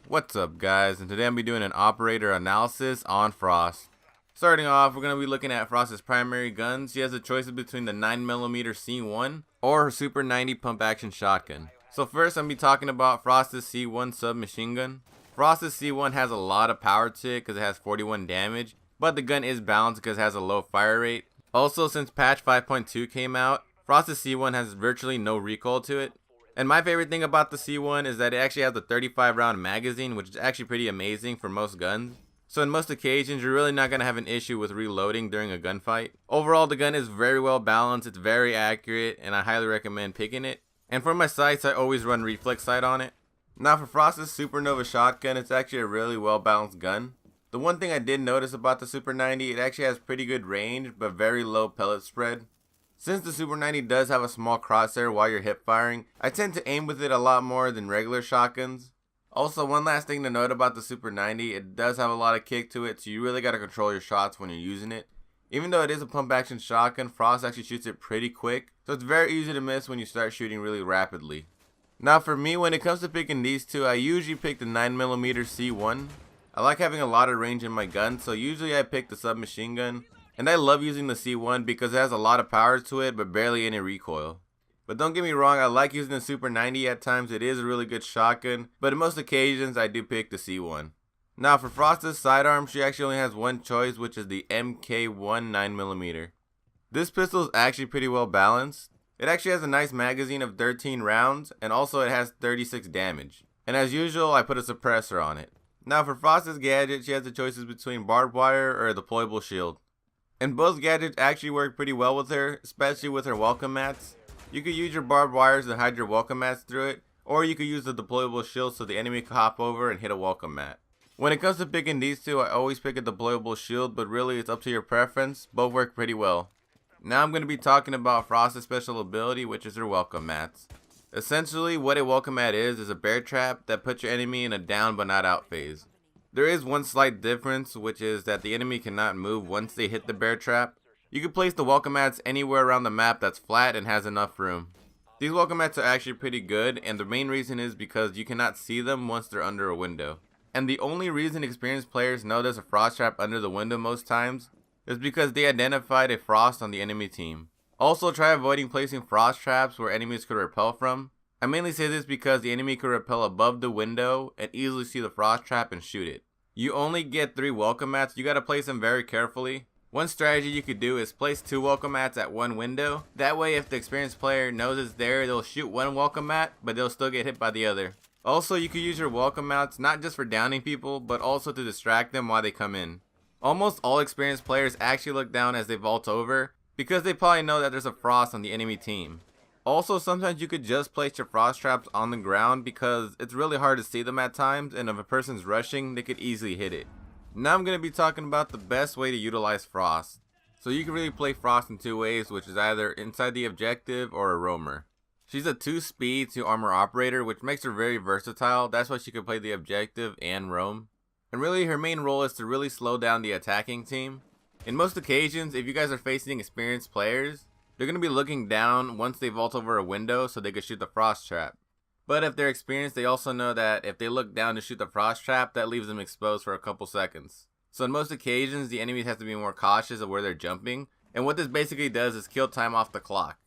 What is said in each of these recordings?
What's up guys, and today I'm going to be doing an operator analysis on Frost. Starting off, we're going to be looking at Frost's primary guns. She has the choices between the 9mm C1 or her Super 90 pump action shotgun. So first I'm going to be talking about Frost's C1 submachine gun. Frost's C1 has a lot of power to it because it has 41 damage, but the gun is balanced because it has a low fire rate. Also, since patch 5.2 came out, Frost's C1 has virtually no recoil to it. And my favorite thing about the C1 is that it actually has a 35 round magazine, which is actually pretty amazing for most guns. So in most occasions, you're really not going to have an issue with reloading during a gunfight. Overall, the gun is very well balanced, it's very accurate, and I highly recommend picking it. And for my sights, I always run reflex sight on it. Now for Frost's Supernova shotgun, it's actually a really well balanced gun. The one thing I did notice about the Super 90, it actually has pretty good range, but very low pellet spread. Since the Super 90 does have a small crosshair while you're hip firing, I tend to aim with it a lot more than regular shotguns. Also, one last thing to note about the Super 90, it does have a lot of kick to it, so you really got to control your shots when you're using it. Even though it is a pump action shotgun, Frost actually shoots it pretty quick, so it's very easy to miss when you start shooting really rapidly. Now for me, when it comes to picking these two, I usually pick the 9mm C1. I like having a lot of range in my gun, so usually I pick the submachine gun. And I love using the C1 because it has a lot of power to it, but barely any recoil. But don't get me wrong, I like using the Super 90 at times. It is a really good shotgun, but in most occasions, I do pick the C1. Now for Frost's sidearm, she actually only has one choice, which is the MK1 9mm. This pistol is actually pretty well balanced. It actually has a nice magazine of 13 rounds, and also it has 36 damage. And as usual, I put a suppressor on it. Now for Frost's gadget, she has the choices between barbed wire or a deployable shield. And both gadgets actually work pretty well with her, especially with her welcome mats. You could use your barbed wires to hide your welcome mats through it, or you could use the deployable shield so the enemy can hop over and hit a welcome mat. When it comes to picking these two, I always pick a deployable shield, but really it's up to your preference. Both work pretty well. Now I'm going to be talking about Frost's special ability, which is her welcome mats. Essentially, what a welcome mat is a bear trap that puts your enemy in a down but not out phase. There is one slight difference, which is that the enemy cannot move once they hit the bear trap. You can place the welcome mats anywhere around the map that's flat and has enough room. These welcome mats are actually pretty good, and the main reason is because you cannot see them once they're under a window. And the only reason experienced players know there's a frost trap under the window most times is because they identified a frost on the enemy team. Also, try avoiding placing frost traps where enemies could repel from. I mainly say this because the enemy could repel above the window and easily see the frost trap and shoot it. You only get 3 welcome mats, you gotta place them very carefully. One strategy you could do is place 2 welcome mats at one window. That way if the experienced player knows it's there, they'll shoot one welcome mat, but they'll still get hit by the other. Also, you could use your welcome mats not just for downing people, but also to distract them while they come in. Almost all experienced players actually look down as they vault over, because they probably know that there's a frost on the enemy team. Also, sometimes you could just place your frost traps on the ground because it's really hard to see them at times, and if a person's rushing, they could easily hit it. Now I'm going to be talking about the best way to utilize Frost. So you can really play Frost in 2 ways, which is either inside the objective or a roamer. She's a 2-speed, 2-armor operator, which makes her very versatile. That's why she can play the objective and roam. And really her main role is to really slow down the attacking team. In most occasions, if you guys are facing experienced players, they're going to be looking down once they vault over a window so they can shoot the frost trap. But if they're experienced, they also know that if they look down to shoot the frost trap, that leaves them exposed for a couple seconds. So in most occasions, the enemy has to be more cautious of where they're jumping. And what this basically does is kill time off the clock.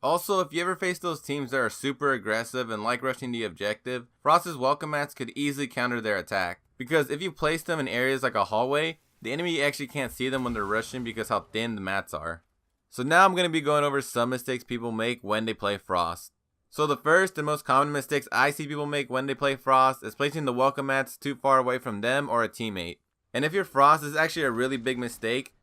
Also, if you ever face those teams that are super aggressive and like rushing the objective, Frost's welcome mats could easily counter their attack. Because if you place them in areas like a hallway, the enemy actually can't see them when they're rushing because how thin the mats are. So now I'm going to be going over some mistakes people make when they play Frost. So the first and most common mistakes I see people make when they play Frost is placing the welcome mats too far away from them or a teammate. And if you're Frost, this is actually a really big mistake.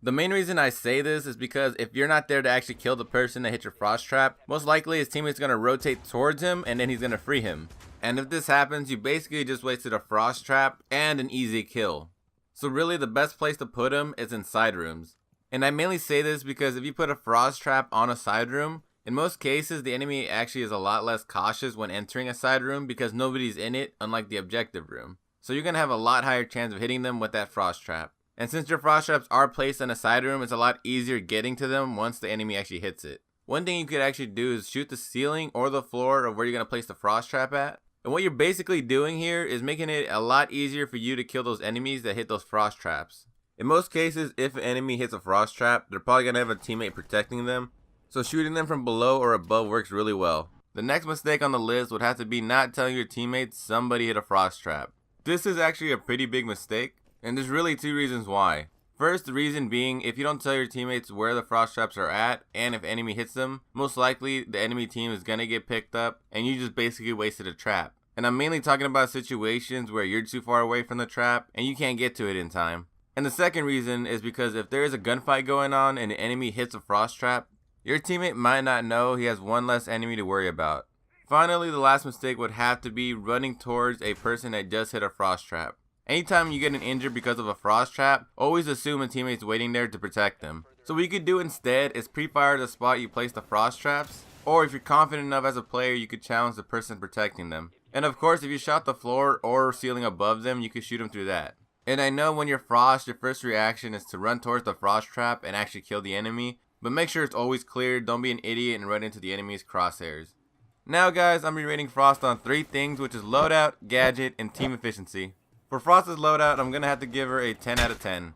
The main reason I say this is because if you're not there to actually kill the person that hit your frost trap, most likely his teammate's going to rotate towards him and then he's going to free him. And if this happens, you basically just wasted a frost trap and an easy kill. So really the best place to put him is in side rooms. And I mainly say this because if you put a frost trap on a side room, in most cases the enemy actually is a lot less cautious when entering a side room because nobody's in it, unlike the objective room. So you're going to have a lot higher chance of hitting them with that frost trap. And since your frost traps are placed in a side room, it's a lot easier getting to them once the enemy actually hits it. One thing you could actually do is shoot the ceiling or the floor of where you're going to place the frost trap at. And what you're basically doing here is making it a lot easier for you to kill those enemies that hit those frost traps. In most cases, if an enemy hits a frost trap, they're probably going to have a teammate protecting them, so shooting them from below or above works really well. The next mistake on the list would have to be not telling your teammates somebody hit a frost trap. This is actually a pretty big mistake, and there's really two reasons why. First, the reason being, if you don't tell your teammates where the frost traps are at, and if enemy hits them, most likely the enemy team is gonna get picked up, and you just basically wasted a trap. And I'm mainly talking about situations where you're too far away from the trap, and you can't get to it in time. And the second reason is because if there is a gunfight going on and an enemy hits a frost trap, your teammate might not know he has one less enemy to worry about. Finally, the last mistake would have to be running towards a person that just hit a frost trap. Anytime you get an injured because of a frost trap, always assume a teammate's waiting there to protect them. So what you could do instead is pre-fire the spot you place the frost traps, or if you're confident enough as a player, you could challenge the person protecting them. And of course, if you shot the floor or ceiling above them, you could shoot them through that. And I know when you're frost, your first reaction is to run towards the frost trap and actually kill the enemy, but make sure it's always clear, don't be an idiot and run into the enemy's crosshairs. Now guys, I'm rating Frost on 3 things, which is loadout, gadget, and team efficiency. For Frost's loadout, I'm going to have to give her a 10 out of 10.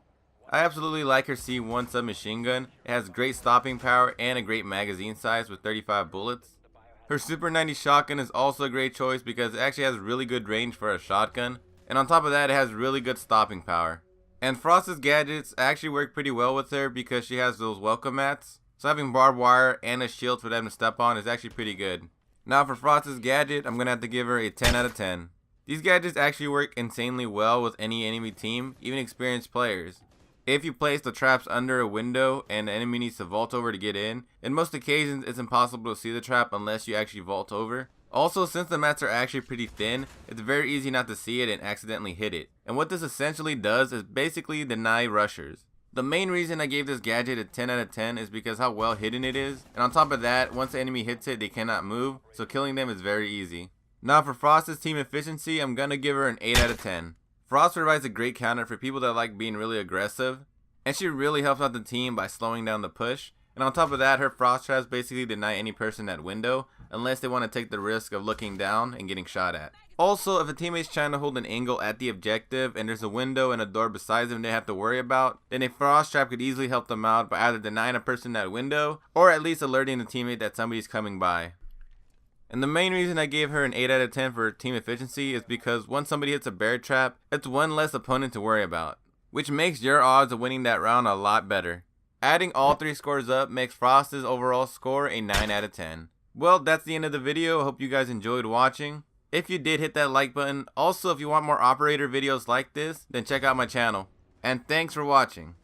I absolutely like her C1 submachine gun. It has great stopping power and a great magazine size with 35 bullets. Her Super 90 shotgun is also a great choice because it actually has really good range for a shotgun. And on top of that, it has really good stopping power. And Frost's gadgets actually work pretty well with her because she has those welcome mats. So having barbed wire and a shield for them to step on is actually pretty good. Now for Frost's gadget, I'm going to have to give her a 10 out of 10. These gadgets actually work insanely well with any enemy team, even experienced players. If you place the traps under a window and the enemy needs to vault over to get in most occasions it's impossible to see the trap unless you actually vault over. Also, since the mats are actually pretty thin, it's very easy not to see it and accidentally hit it. And what this essentially does is basically deny rushers. The main reason I gave this gadget a 10 out of 10 is because how well hidden it is, and on top of that, once the enemy hits it, they cannot move, so killing them is very easy. Now for Frost's team efficiency, I'm gonna give her an 8 out of 10. Frost provides a great counter for people that like being really aggressive, and she really helps out the team by slowing down the push. And on top of that, her frost traps basically deny any person that window, unless they want to take the risk of looking down and getting shot at. Also, if a teammate's trying to hold an angle at the objective and there's a window and a door beside them they have to worry about, then a frost trap could easily help them out by either denying a person that window, or at least alerting the teammate that somebody's coming by. And the main reason I gave her an 8 out of 10 for team efficiency is because once somebody hits a bear trap, it's one less opponent to worry about, which makes your odds of winning that round a lot better. Adding all 3 scores up makes Frost's overall score a 9 out of 10. Well, that's the end of the video. I hope you guys enjoyed watching. If you did, hit that like button. Also, if you want more operator videos like this, then check out my channel. And thanks for watching.